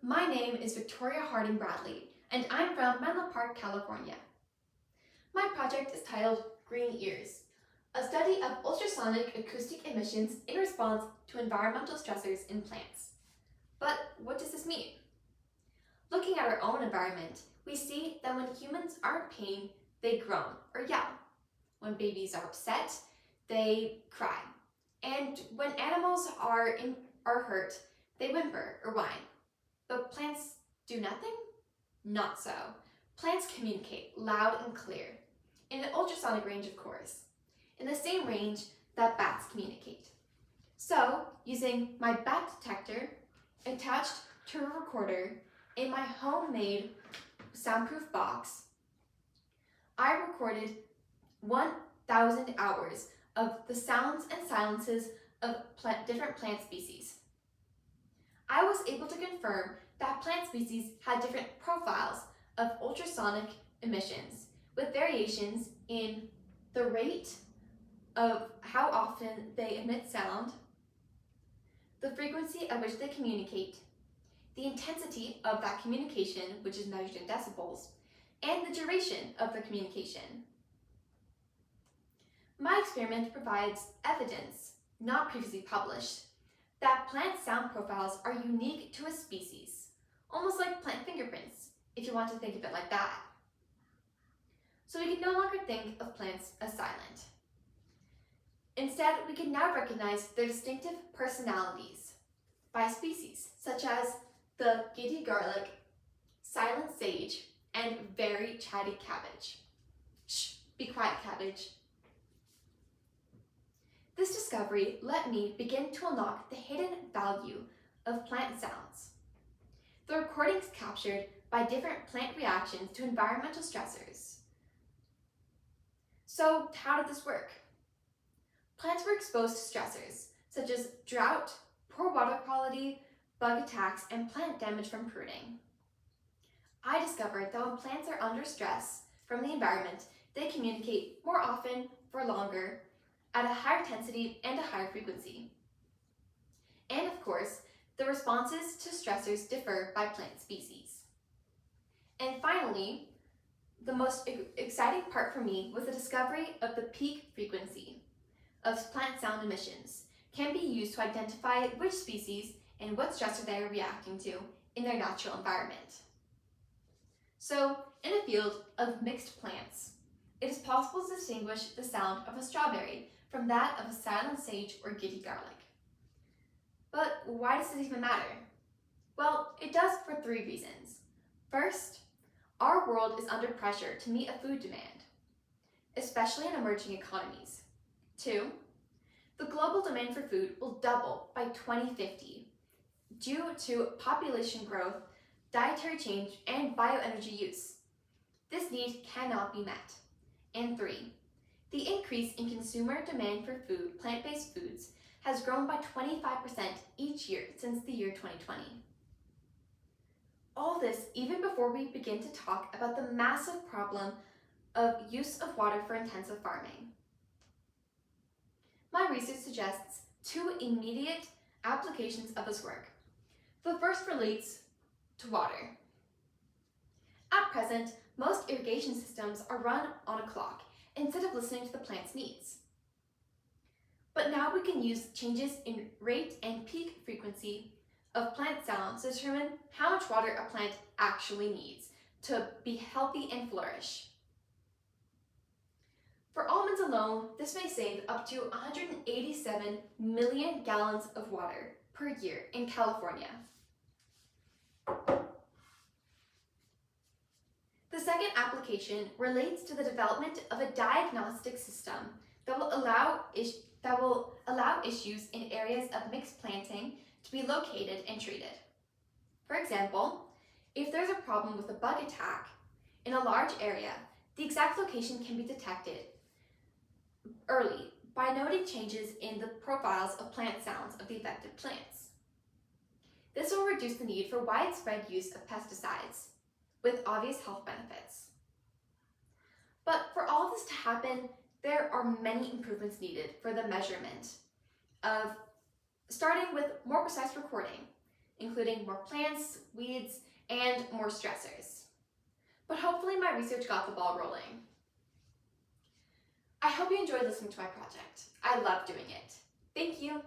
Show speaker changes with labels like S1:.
S1: My name is Victoria Harding Bradley, and I'm from Menlo Park, California. My project is titled Green Ears, a study of ultrasonic acoustic emissions in response to environmental stressors in plants. But what does this mean? Looking at our own environment, we see that when humans are in pain, they groan or yell. When babies are upset, they cry. And when animals are hurt, they whimper or whine. But plants do nothing? Not so. Plants communicate loud and clear, in an ultrasonic range of course, in the same range that bats communicate. So, using my bat detector attached to a recorder in my homemade soundproof box, I recorded 1,000 hours of the sounds and silences of different plant species. I was able to confirm that plant species had different profiles of ultrasonic emissions with variations in the rate of how often they emit sound, the frequency at which they communicate, the intensity of that communication, which is measured in decibels, and the duration of the communication. My experiment provides evidence, not previously published, that plant sound profiles are unique to a species, almost like plant fingerprints, if you want to think of it like that. So we can no longer think of plants as silent. Instead, we can now recognize their distinctive personalities by species, such as the giddy garlic, silent sage, and very chatty cabbage. Shh, be quiet, cabbage. This discovery let me begin to unlock the hidden value of plant sounds. The recordings captured by different plant reactions to environmental stressors. So, how did this work? Plants were exposed to stressors such as drought, poor water quality, bug attacks, and plant damage from pruning. I discovered that when plants are under stress from the environment, they communicate more often for longer, at a higher intensity and a higher frequency. And of course, the responses to stressors differ by plant species. And finally, the most exciting part for me was the discovery of the peak frequency of plant sound emissions can be used to identify which species and what stressor they are reacting to in their natural environment. So, in a field of mixed plants, it is possible to distinguish the sound of a strawberry from that of a silent sage or giddy garlic. But why does this even matter? Well, it does for 3 reasons. First, our world is under pressure to meet a food demand, especially in emerging economies. 2, the global demand for food will double by 2050 due to population growth, dietary change, and bioenergy use. This need cannot be met. And 3, the increase in consumer demand for food, plant-based foods, has grown by 25% each year since the year 2020. All this even before we begin to talk about the massive problem of use of water for intensive farming. My research suggests 2 immediate applications of this work. The first relates to water. At present, most irrigation systems are run on a clock instead of listening to the plant's needs. But now we can use changes in rate and peak frequency of plant sounds to determine how much water a plant actually needs to be healthy and flourish. For almonds alone, this may save up to 187 million gallons of water per year in California. The second application relates to the development of a diagnostic system that will allow issues in areas of mixed planting to be located and treated. For example, if there's a problem with a bug attack in a large area, the exact location can be detected early by noting changes in the profiles of plant sounds of the affected plants. This will reduce the need for widespread use of pesticides with obvious health benefits. But for all this to happen, there are many improvements needed for the measurement of starting with more precise recording, including more plants, weeds, and more stressors. But hopefully my research got the ball rolling. I hope you enjoyed listening to my project. I love doing it. Thank you.